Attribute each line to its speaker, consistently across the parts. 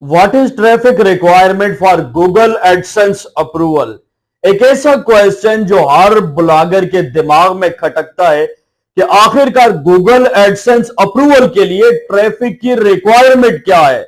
Speaker 1: What is traffic requirement for Google AdSense approval? एक ऐसा question जो हर ब्लॉगर के दिमाग में खटकता है कि आखिरकार गूगल एडसेंस अप्रूवल के लिए ट्रैफिक की रिक्वायरमेंट क्या है।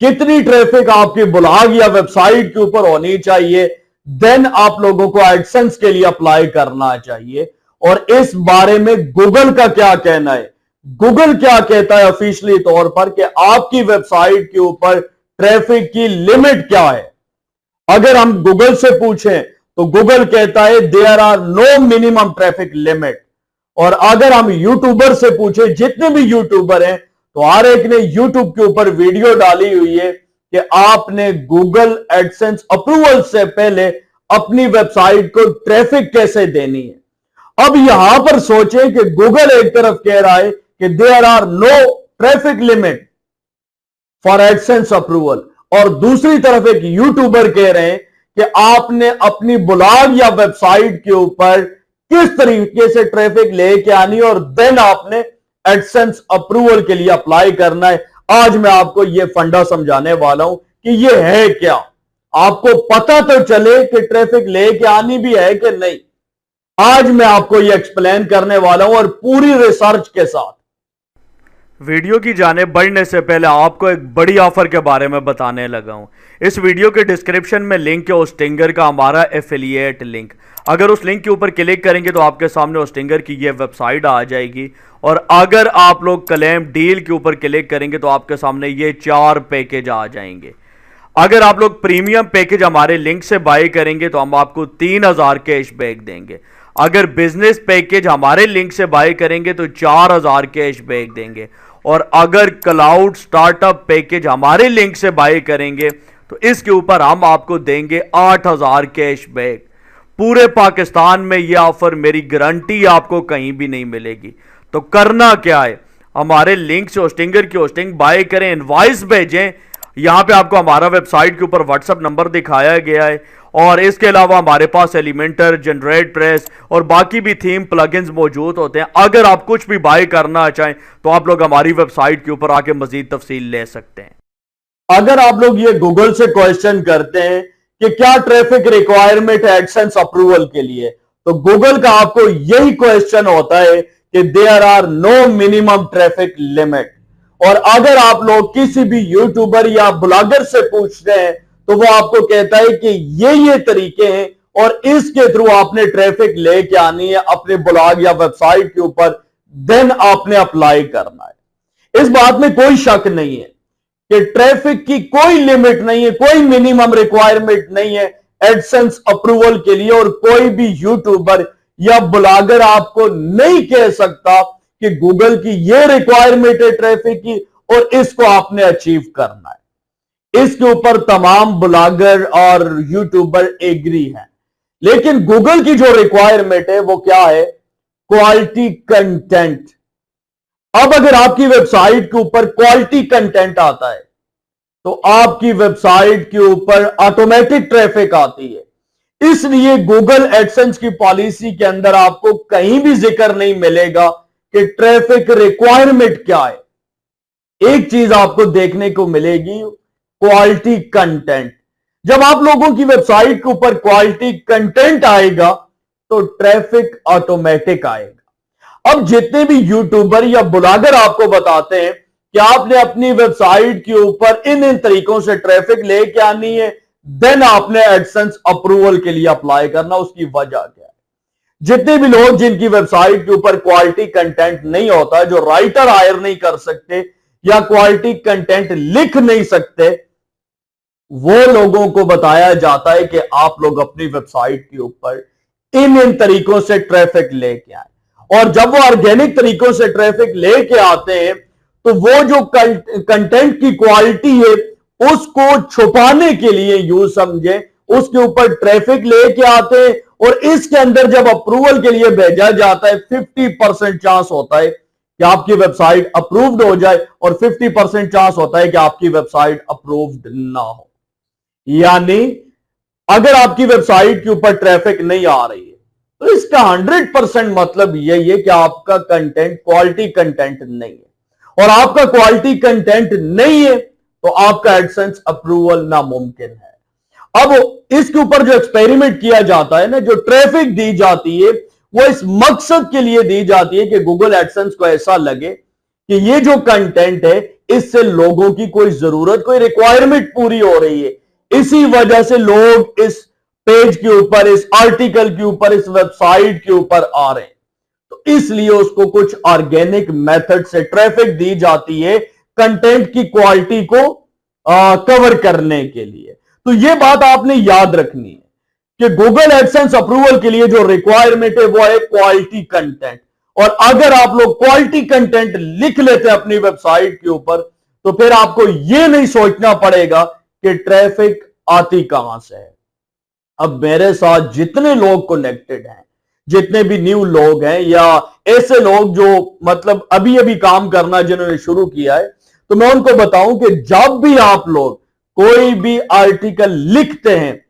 Speaker 1: कितनी ट्रैफिक आपकी ब्लॉग या वेबसाइट के ऊपर होनी चाहिए, देन आप लोगों को एडसेंस के लिए अप्लाई करना चाहिए। और इस बारे में गूगल का क्या कहना है, गूगल क्या कहता है ऑफिशियली तौर पर कि आपकी वेबसाइट के ऊपर ट्रैफिक की लिमिट क्या है। अगर हम गूगल से पूछें तो गूगल कहता है there are no minimum traffic limit. और अगर हम यूट्यूबर से पूछें, जितने भी यूट्यूबर हैं, तो हर एक ने यूट्यूब के ऊपर वीडियो डाली हुई है कि आपने गूगल एडसेंस अप्रूवल से पहले अपनी वेबसाइट को ट्रैफिक कैसे देनी है। अब यहां पर सोचें कि गूगल एक तरफ कह रहा है कि there are no traffic limit for AdSense approval, और दूसरी तरफ एक यूट्यूबर कह रहे हैं कि आपने अपनी ब्लॉग या वेबसाइट के ऊपर किस तरीके से ट्रैफिक लेके आनी है और देन आपने एडसेंस अप्रूवल के लिए अप्लाई करना है। आज मैं आपको यह फंडा समझाने वाला हूं कि यह है क्या, आपको पता तो चले कि ट्रैफिक लेके आनी भी है कि नहीं। आज मैं आपको यह एक्सप्लेन करने वाला हूं और पूरी रिसर्च के साथ।
Speaker 2: वीडियो की जाने बढ़ने से पहले आपको एक बड़ी ऑफर के बारे में बताने लगा हूं। इस वीडियो के डिस्क्रिप्शन में लिंक है होस्टिंगर का, हमारा एफिलिएट लिंक। अगर उस लिंक के ऊपर क्लिक करेंगे तो आपके सामने होस्टिंगर की ये वेबसाइट आ जाएगी। और अगर आप लोग क्लेम डील के ऊपर क्लिक करेंगे तो आपके सामने ये 4 पैकेज आ जाएंगे। अगर आप लोग प्रीमियम पैकेज हमारे लिंक से बाय करेंगे तो हम आपको 3000 कैशबैक देंगे। अगर बिजनेस पैकेज हमारे लिंक से बाय करेंगे तो 4000 कैशबैक देंगे। और अगर क्लाउड स्टार्टअप पैकेज हमारे लिंक से बाय करेंगे तो इसके ऊपर हम आपको देंगे 8000 कैशबैक। पूरे पाकिस्तान में यह ऑफर, मेरी गारंटी, आपको कहीं भी नहीं मिलेगी। तो करना क्या है, हमारे लिंक से होस्टिंगर की होस्टिंग बाय करें, इनवॉइस भेजें। यहां पे आपको हमारा वेबसाइट के ऊपर व्हाट्सएप नंबर दिखाया गया है। और इसके अलावा हमारे पास एलिमेंटर, जनरेट प्रेस और बाकी भी थीम प्लगइन्स मौजूद होते हैं। अगर आप कुछ भी बाय करना चाहें तो आप लोग हमारी वेबसाइट के ऊपर आके मजीद तफसील ले सकते हैं।
Speaker 1: अगर आप लोग ये गूगल से क्वेश्चन करते हैं कि क्या ट्रैफिक रिक्वायरमेंट है एडसेंस अप्रूवल के लिए, तो गूगल का आपको यही क्वेश्चन होता है कि there are no minimum traffic limit. और अगर आप लोग किसी भी यूट्यूबर या ब्लॉगर से पूछते हैं तो वो आपको कहता है कि ये तरीके हैं और इसके थ्रू आपने ट्रैफिक लेके आनी है अपने ब्लॉग या वेबसाइट के ऊपर, देन आपने अप्लाई करना है। इस बात में कोई शक नहीं है कि ट्रैफिक की कोई लिमिट नहीं है, कोई मिनिमम रिक्वायरमेंट नहीं है एडसेंस अप्रूवल के लिए। और कोई भी यूट्यूबर या ब्लॉगर आपको नहीं कह सकता कि गूगल की यह रिक्वायरमेंट है ट्रैफिक की और इसको आपने अचीव करना है। इसके ऊपर तमाम ब्लॉगर और यूट्यूबर एग्री हैं। लेकिन गूगल की जो रिक्वायरमेंट है वो क्या है, क्वालिटी कंटेंट। अब अगर आपकी वेबसाइट के ऊपर क्वालिटी कंटेंट आता है तो आपकी वेबसाइट के ऊपर ऑटोमेटिक ट्रैफिक आती है। इसलिए गूगल एडसेंस की पॉलिसी के अंदर आपको कहीं भी जिक्र नहीं मिलेगा कि ट्रैफिक रिक्वायरमेंट क्या है। एक चीज आपको देखने को मिलेगी, क्वालिटी कंटेंट। जब आप लोगों की वेबसाइट के ऊपर क्वालिटी कंटेंट आएगा तो ट्रैफिक ऑटोमेटिक आएगा। अब जितने भी यूट्यूबर या ब्लॉगर आपको बताते हैं कि आपने अपनी वेबसाइट के ऊपर इन तरीकों से ट्रैफिक लेके आनी है, देन आपने एडसेंस अप्रूवल के लिए अप्लाई करना, उसकी वजह क्या है। जितने भी लोग जिनकी वेबसाइट के ऊपर क्वालिटी कंटेंट नहीं होता, जो राइटर हायर नहीं कर सकते या क्वालिटी कंटेंट लिख नहीं सकते, वो लोगों को बताया जाता है कि आप लोग अपनी वेबसाइट के ऊपर इन तरीकों से ट्रैफिक लेके आए। और जब वो ऑर्गेनिक तरीकों से ट्रैफिक लेके आते हैं तो वो जो कंटेंट की क्वालिटी है उसको छुपाने के लिए यूज समझे, उसके ऊपर ट्रैफिक लेके आते हैं। और इसके अंदर जब अप्रूवल के लिए भेजा जाता है 50% चांस होता है कि आपकी वेबसाइट अप्रूव्ड हो जाए और 50% चांस होता है कि आपकी वेबसाइट अप्रूव्ड ना हो। यानी अगर आपकी वेबसाइट के ऊपर ट्रैफिक नहीं आ रही है तो इसका 100% मतलब यही है कि आपका कंटेंट क्वालिटी कंटेंट नहीं है। और आपका क्वालिटी कंटेंट नहीं है तो आपका एडसेंस अप्रूवल नामुमकिन है। अब इसके ऊपर जो एक्सपेरिमेंट किया जाता है ना, जो ट्रैफिक दी जाती है वो इस मकसद के लिए दी जाती है कि गूगल एडसेंस को ऐसा लगे कि ये जो कंटेंट है इससे लोगों की कोई जरूरत, कोई रिक्वायरमेंट पूरी हो रही है, इसी वजह से लोग इस पेज के ऊपर, इस आर्टिकल के ऊपर, इस वेबसाइट के ऊपर आ रहे हैं। तो इसलिए उसको कुछ ऑर्गेनिक मेथड से ट्रैफिक दी जाती है कंटेंट की क्वालिटी को कवर करने के लिए। तो यह बात आपने याद रखनी है कि गूगल एडसेंस अप्रूवल के लिए जो रिक्वायरमेंट है वो है क्वालिटी कंटेंट। और अगर आप लोग क्वालिटी कंटेंट लिख लेते हैं अपनी वेबसाइट के ऊपर, तो फिर आपको यह नहीं सोचना पड़ेगा कि ट्रैफिक आती कहां से है। अब मेरे साथ जितने लोग कनेक्टेड हैं, जितने भी न्यू लोग हैं या ऐसे लोग जो मतलब अभी अभी काम करना जिन्होंने शुरू किया है, तो मैं उनको बताऊं कि जब भी आप लोग कोई भी आर्टिकल लिखते हैं,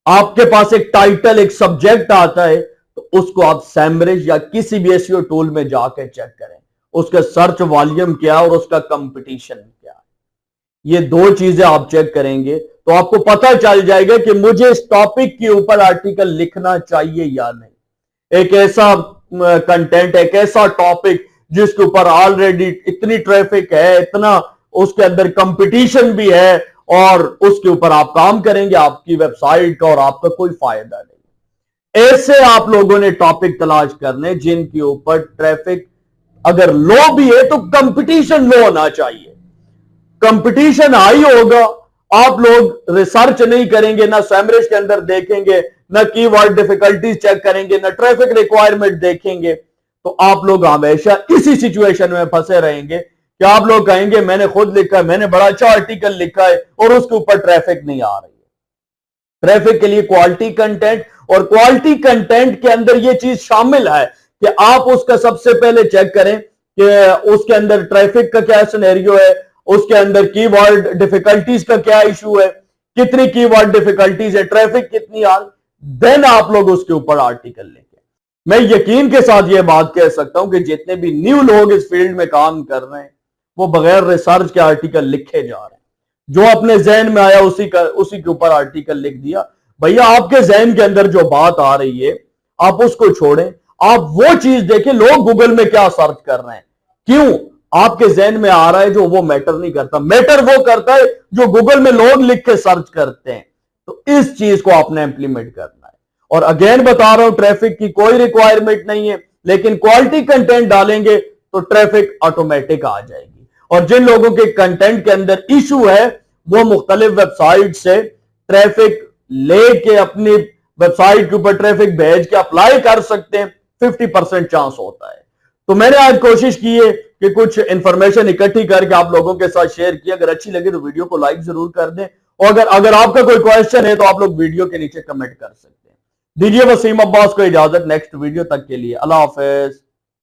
Speaker 1: आपके पास एक टाइटल, एक सब्जेक्ट आता है, तो उसको आप सैमरिज या किसी भी एसईओ टूल में जाकर चेक करें, उसका सर्च वॉल्यूम क्या और उसका कंपटीशन क्या। ये दो चीजें आप चेक करेंगे तो आपको पता चल जाएगा कि मुझे इस टॉपिक के ऊपर आर्टिकल लिखना चाहिए या नहीं। एक ऐसा कंटेंट, एक ऐसा टॉपिक जिसके ऊपर ऑलरेडी इतनी ट्रैफिक है, इतना उसके अंदर कंपटीशन भी है, और उसके ऊपर आप काम करेंगे, आपकी वेबसाइट का और आपका कोई फायदा नहीं। ऐसे आप लोगों ने टॉपिक तलाश करने जिनके ऊपर ट्रैफिक अगर लो भी है तो कंपटीशन लो होना चाहिए। कंपटीशन हाई होगा, आप लोग रिसर्च नहीं करेंगे, ना सैमरिज के अंदर देखेंगे, ना कीवर्ड डिफिकल्टीज चेक करेंगे, ना ट्रैफिक रिक्वायरमेंट देखेंगे, तो आप लोग हमेशा इसी सिचुएशन में फंसे रहेंगे कि आप लोग कहेंगे मैंने खुद लिखा है, मैंने बड़ा अच्छा आर्टिकल लिखा है और उसके ऊपर ट्रैफिक नहीं आ रही है। ट्रैफिक के लिए क्वालिटी कंटेंट, और क्वालिटी कंटेंट के अंदर यह चीज शामिल है कि आप उसका सबसे पहले चेक करें कि उसके अंदर ट्रैफिक का क्या सिनेरियो है, उसके अंदर कीवर्ड डिफिकल्टीज का क्या इशू है, कितनी कीवर्ड डिफिकल्टीज है, ट्रैफिक कितनी आ, देन आप लोग उसके ऊपर आर्टिकल लिखें। मैं यकीन के साथ यह बात कह सकता हूं कि जितने भी न्यू लोग इस फील्ड में काम कर रहे हैं वो बगैर रिसर्च के आर्टिकल लिखे जा रहे हैं। जो अपने जहन में आया उसी के ऊपर आर्टिकल लिख दिया। भैया आपके जहन के अंदर जो बात आ रही है आप उसको छोड़ें, आप वो चीज देखें लोग गूगल में क्या सर्च कर रहे हैं, क्यों आपके जहन में आ रहा है, जो वो मैटर नहीं करता। मैटर वो करता है जो गूगल में लोग लिख के सर्च करते हैं। तो इस चीज को आपने इंप्लीमेंट करना है। और अगेन बता रहा हूं, ट्रैफिक की कोई रिक्वायरमेंट नहीं है, लेकिन क्वालिटी कंटेंट डालेंगे तो ट्रैफिक ऑटोमेटिक आ जाएगी। और जिन लोगों के कंटेंट के अंदर इशू है वो मुख्तलिफ वेबसाइट से ट्रैफिक लेके अपनी वेबसाइट के ऊपर ट्रैफिक भेज के अप्लाई कर सकते हैं, 50% चांस होता है। तो मैंने आज कोशिश की है कि कुछ इंफॉर्मेशन इकट्ठी करके आप लोगों के साथ शेयर की। अगर अच्छी लगे तो वीडियो को लाइक जरूर कर दें, और अगर आपका कोई क्वेश्चन है तो आप लोग वीडियो के नीचे कमेंट कर सकते हैं। दीजिए वसीम अब्बास को इजाजत, नेक्स्ट वीडियो तक के लिए अल्लाह हाफिज।